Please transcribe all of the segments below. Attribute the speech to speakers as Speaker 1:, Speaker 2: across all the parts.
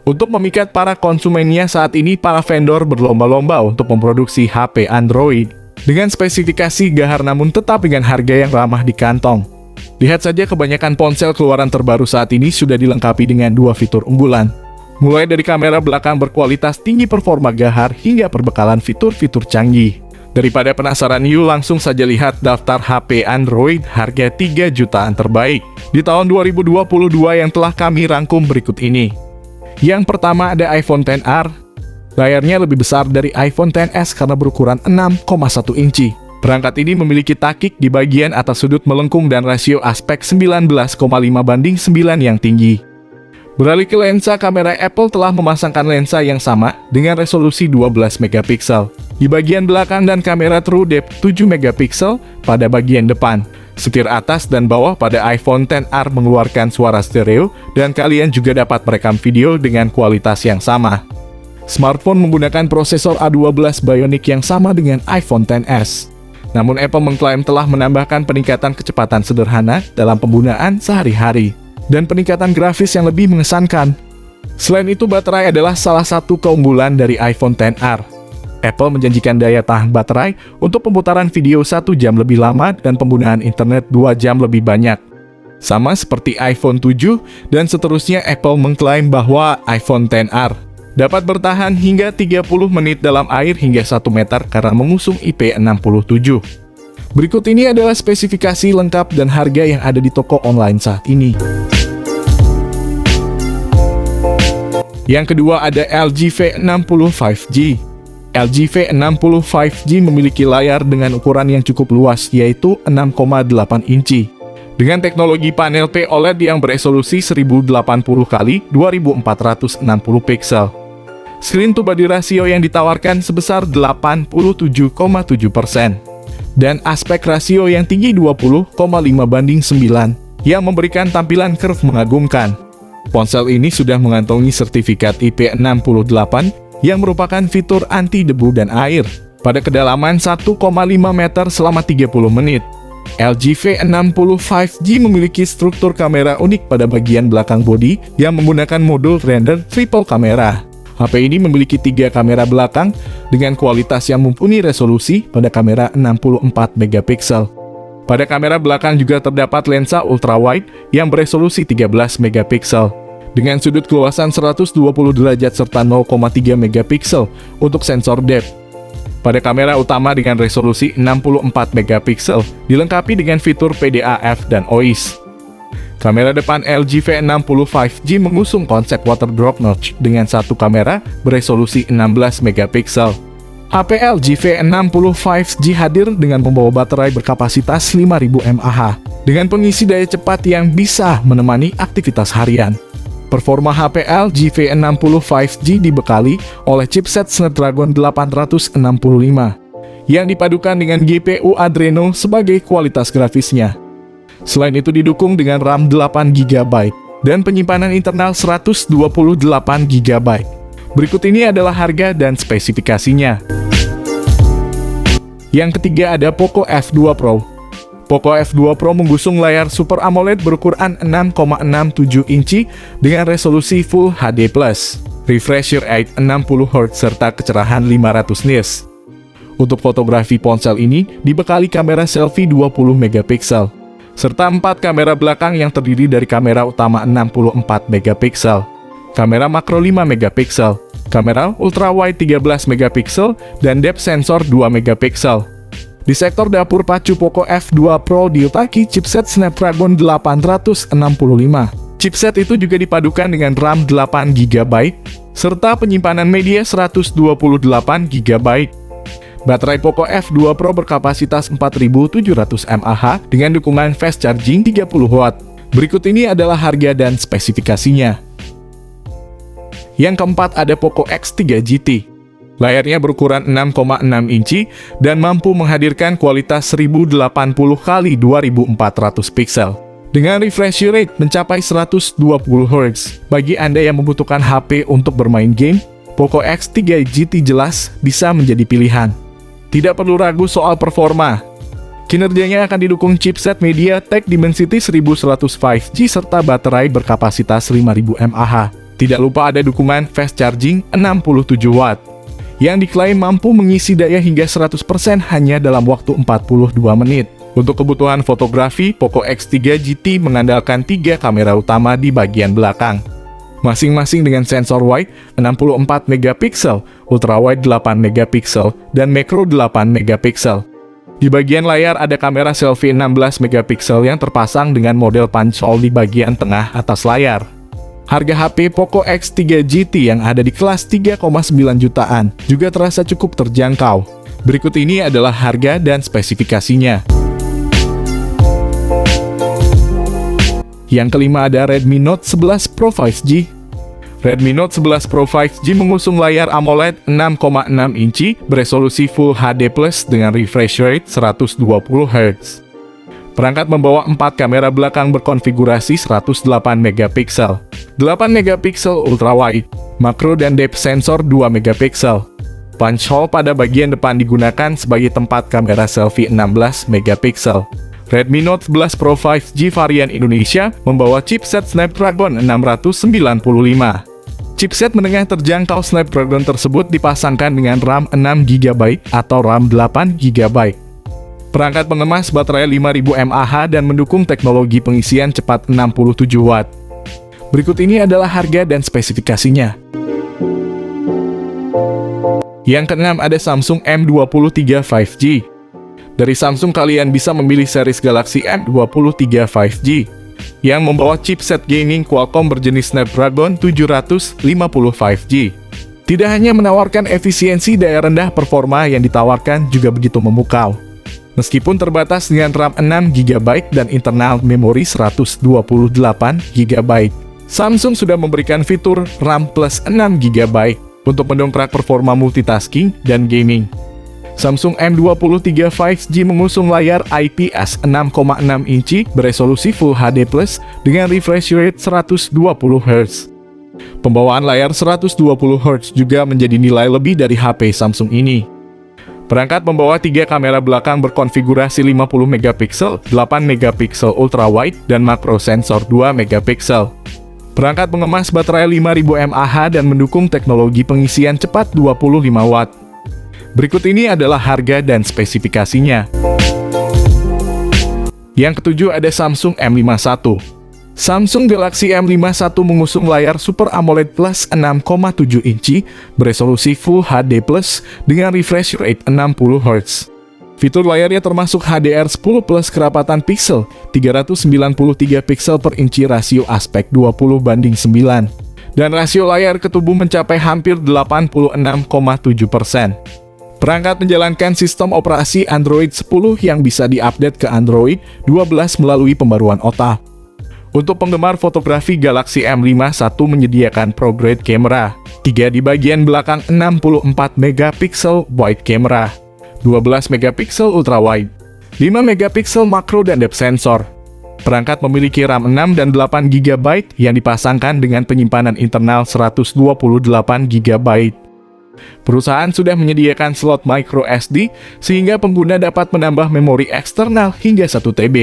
Speaker 1: Untuk memikat para konsumennya saat ini, para vendor berlomba-lomba untuk memproduksi HP Android dengan spesifikasi gahar namun tetap dengan harga yang ramah di kantong. Lihat saja kebanyakan ponsel keluaran terbaru saat ini sudah dilengkapi dengan dua fitur unggulan. Mulai dari kamera belakang berkualitas tinggi, performa gahar, hingga perbekalan fitur-fitur canggih. Daripada penasaran, yuk langsung saja lihat daftar HP Android harga 3 jutaan terbaik di tahun 2022 yang telah kami rangkum berikut ini. Yang pertama ada iPhone XR. Layarnya lebih besar dari iPhone XS karena berukuran 6,1 inci. Perangkat ini memiliki takik di bagian atas sudut melengkung dan rasio aspek 19,5 banding 9 yang tinggi. Beralih ke lensa, kamera Apple telah memasangkan lensa yang sama dengan resolusi 12 megapiksel di bagian belakang dan kamera True Depth 7 megapiksel pada bagian depan. Setir atas dan bawah pada iPhone XR mengeluarkan suara stereo dan kalian juga dapat merekam video dengan kualitas yang sama. Smartphone menggunakan prosesor A12 Bionic yang sama dengan iPhone XS. Namun Apple mengklaim telah menambahkan peningkatan kecepatan sederhana dalam penggunaan sehari-hari dan peningkatan grafis yang lebih mengesankan. Selain itu, baterai adalah salah satu keunggulan dari iPhone XR. Apple menjanjikan daya tahan baterai untuk pemutaran video 1 jam lebih lama dan penggunaan internet 2 jam lebih banyak. Sama seperti iPhone 7 dan seterusnya, Apple mengklaim bahwa iPhone XR dapat bertahan hingga 30 menit dalam air hingga 1 meter karena mengusung IP67. Berikut ini adalah spesifikasi lengkap dan harga yang ada di toko online saat ini. Yang kedua ada LG V60 5G. LG V60 5G memiliki layar dengan ukuran yang cukup luas, yaitu 6,8 inci. Dengan teknologi panel POLED yang beresolusi 1080x2460 piksel. Screen to body ratio yang ditawarkan sebesar 87,7%. Dan aspek rasio yang tinggi 20,5 banding 9, yang memberikan tampilan curve mengagumkan. Ponsel ini sudah mengantongi sertifikat IP68 yang merupakan fitur anti debu dan air pada kedalaman 1,5 meter selama 30 menit. LG V60 5G memiliki struktur kamera unik pada bagian belakang bodi yang menggunakan modul render triple kamera. HP ini memiliki 3 kamera belakang dengan kualitas yang mumpuni resolusi pada kamera 64 megapiksel. Pada kamera belakang juga terdapat lensa ultrawide yang beresolusi 13 megapiksel dengan sudut keluasan 120 derajat serta 0,3 megapiksel untuk sensor depth. Pada kamera utama dengan resolusi 64 megapiksel dilengkapi dengan fitur PDAF dan OIS. Kamera depan LG V60 5G mengusung konsep water drop notch dengan satu kamera beresolusi 16 megapiksel. HP LG V60 5G hadir dengan membawa baterai berkapasitas 5000 mAh dengan pengisi daya cepat yang bisa menemani aktivitas harian. Performa HP LG V60 5G dibekali oleh chipset Snapdragon 865 yang dipadukan dengan GPU Adreno sebagai kualitas grafisnya. Selain itu didukung dengan RAM 8GB dan penyimpanan internal 128GB. Berikut ini adalah harga dan spesifikasinya. Yang ketiga ada Poco F2 Pro. Poco F2 Pro mengusung layar Super AMOLED berukuran 6,67 inci dengan resolusi Full HD+, refresh rate 60Hz serta kecerahan 500 nits. Untuk fotografi, ponsel ini dibekali kamera selfie 20 megapiksel serta 4 kamera belakang yang terdiri dari kamera utama 64 megapiksel, kamera makro 5 megapiksel, kamera ultrawide 13 megapiksel, dan depth sensor 2 megapiksel. Di sektor dapur pacu, Poco F2 Pro diutaki chipset Snapdragon 865. Chipset itu juga dipadukan dengan RAM 8GB serta penyimpanan media 128GB. Baterai Poco F2 Pro berkapasitas 4700 mAh dengan dukungan fast charging 30W. Berikut ini adalah harga dan spesifikasinya. Yang keempat ada Poco X3 GT. Layarnya berukuran 6,6 inci dan mampu menghadirkan kualitas 1080x2400 piksel. Dengan refresh rate mencapai 120Hz. Bagi Anda yang membutuhkan HP untuk bermain game, Poco X3 GT jelas bisa menjadi pilihan. Tidak perlu ragu soal performa. Kinerjanya akan didukung chipset MediaTek Dimensity 1100 5G serta baterai berkapasitas 5000 mAh Tidak lupa ada dukungan fast charging 67 watt, yang diklaim mampu mengisi daya hingga 100% hanya dalam waktu 42 menit. Untuk kebutuhan fotografi, Poco X3 GT mengandalkan 3 kamera utama di bagian belakang, masing-masing dengan sensor wide 64 megapiksel, ultrawide 8 megapiksel, dan macro 8 megapiksel. Di bagian layar ada kamera selfie 16 megapiksel yang terpasang dengan model punch hole di bagian tengah atas layar. Harga HP Poco X3 GT yang ada di kelas 3,9 jutaan juga terasa cukup terjangkau. Berikut ini adalah harga dan spesifikasinya. Yang kelima ada Redmi Note 11 Pro 5G. Redmi Note 11 Pro 5G mengusung layar AMOLED 6,6 inci beresolusi Full HD+ dengan refresh rate 120 Hz. Perangkat membawa 4 kamera belakang berkonfigurasi 108 megapiksel, 8 megapiksel ultrawide, makro dan depth sensor 2 megapiksel. Punch hole pada bagian depan digunakan sebagai tempat kamera selfie 16 megapiksel. Redmi Note 11 Pro 5G varian Indonesia membawa chipset Snapdragon 695. Chipset menengah terjangkau Snapdragon tersebut dipasangkan dengan RAM 6GB atau RAM 8GB. Perangkat pengemas baterai 5000 mAh dan mendukung teknologi pengisian cepat 67 watt. Berikut ini adalah harga dan spesifikasinya. Yang keenam ada Samsung M23 5G. Dari Samsung kalian bisa memilih series Galaxy M23 5G yang membawa chipset gaming Qualcomm berjenis Snapdragon 750 5G. Tidak hanya menawarkan efisiensi daya rendah, performa yang ditawarkan juga begitu memukau. Meskipun terbatas dengan RAM 6GB dan internal memori 128GB, Samsung sudah memberikan fitur RAM plus 6GB untuk mendongkrak performa multitasking dan gaming. Samsung M23 5G mengusung layar IPS 6,6 inci beresolusi Full HD+ dengan refresh rate 120 Hz. Pembawaan layar 120 Hz juga menjadi nilai lebih dari HP Samsung ini. Perangkat membawa 3 kamera belakang berkonfigurasi 50 megapiksel, 8 megapiksel ultrawide, dan makro sensor 2 megapiksel. Perangkat mengemas baterai 5000 mAh dan mendukung teknologi pengisian cepat 25 watt. Berikut ini adalah harga dan spesifikasinya. Yang ketujuh ada Samsung M51. Samsung Galaxy M51 mengusung layar Super AMOLED Plus 6,7 inci beresolusi Full HD+ dengan refresh rate 60 Hz. Fitur layarnya termasuk HDR10+ kerapatan piksel 393 piksel per inci, rasio aspek 20:9, dan rasio layar ke tubuh mencapai hampir 86,7%. Perangkat menjalankan sistem operasi Android 10 yang bisa diupdate ke Android 12 melalui pembaruan OTA. Untuk penggemar fotografi, Galaxy M51 menyediakan ProGrade kamera, 3 di bagian belakang, 64 megapiksel wide camera, 12 megapiksel ultrawide, 5 megapiksel makro dan depth sensor. Perangkat memiliki RAM 6 dan 8 GB yang dipasangkan dengan penyimpanan internal 128 GB. Perusahaan sudah menyediakan slot micro SD sehingga pengguna dapat menambah memori eksternal hingga 1 TB.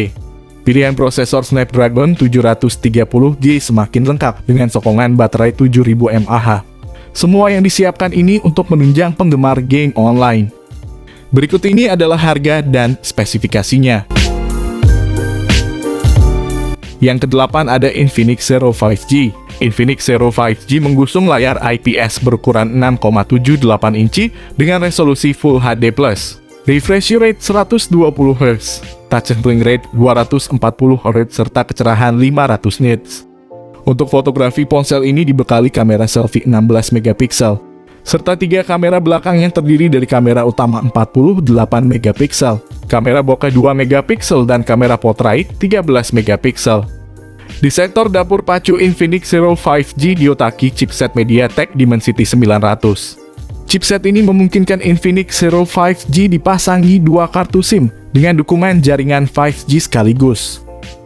Speaker 1: Pilihan prosesor Snapdragon 730G semakin lengkap dengan sokongan baterai 7000 mAh. Semua yang disiapkan ini untuk menunjang penggemar game online. Berikut ini adalah harga dan spesifikasinya. Yang kedelapan ada Infinix Zero 5G. Infinix Zero 5G mengusung layar IPS berukuran 6,78 inci dengan resolusi Full HD+, refresh rate 120 Hz, touch sampling rate 240 Hz, serta kecerahan 500 nits. Untuk fotografi, ponsel ini dibekali kamera selfie 16 megapiksel, serta 3 kamera belakang yang terdiri dari kamera utama 48 megapiksel, kamera bokeh 2 megapiksel, dan kamera portrait 13 megapiksel. Di sektor dapur pacu, Infinix Zero 5G diotaki chipset MediaTek Dimensity 900. Chipset ini memungkinkan Infinix Zero 5G dipasangi 2 kartu SIM dengan dukungan jaringan 5G sekaligus.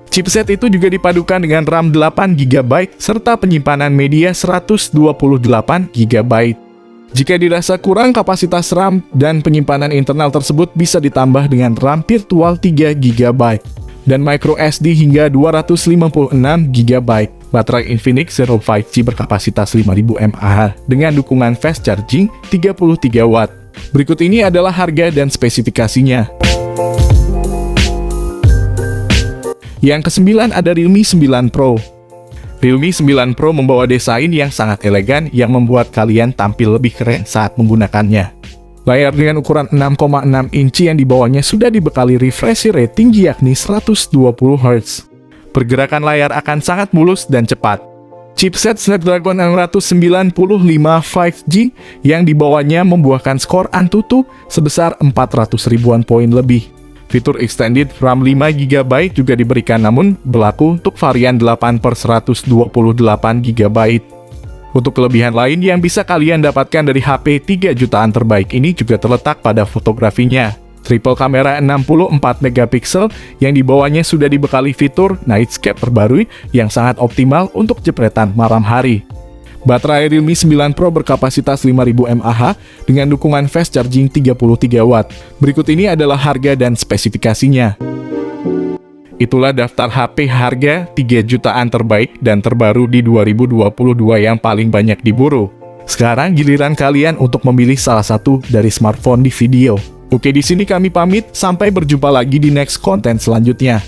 Speaker 1: Chipset itu juga dipadukan dengan RAM 8GB serta penyimpanan media 128GB. Jika dirasa kurang kapasitas RAM dan penyimpanan internal tersebut, bisa ditambah dengan RAM virtual 3GB dan micro SD hingga 256GB. Baterai Infinix Zero 5G berkapasitas 5000 mAh dengan dukungan fast charging 33 Watt. Berikut ini adalah harga dan spesifikasinya. Yang ke-9 ada Realme 9 Pro. Realme 9 Pro membawa desain yang sangat elegan yang membuat kalian tampil lebih keren saat menggunakannya. Layar dengan ukuran 6,6 inci yang dibawanya sudah dibekali refresh rate tinggi yakni 120 Hz. Pergerakan layar akan sangat mulus dan cepat. Chipset Snapdragon 695 5G yang dibawanya membuahkan skor Antutu sebesar 400 ribuan poin lebih. Fitur Extended RAM 5GB juga diberikan namun berlaku untuk varian 8/128GB. Untuk kelebihan lain yang bisa kalian dapatkan dari HP 3 jutaan terbaik ini juga terletak pada fotografinya. Triple kamera 64MP yang dibawanya sudah dibekali fitur Nightscape terbaru yang sangat optimal untuk jepretan malam hari. Baterai Realme 9 Pro berkapasitas 5000 mAh dengan dukungan fast charging 33 Watt. Berikut ini adalah harga dan spesifikasinya. Itulah daftar HP harga 3 jutaan terbaik dan terbaru di 2022 yang paling banyak diburu. Sekarang giliran kalian untuk memilih salah satu dari smartphone di video. Oke, di sini kami pamit, sampai berjumpa lagi di next konten selanjutnya.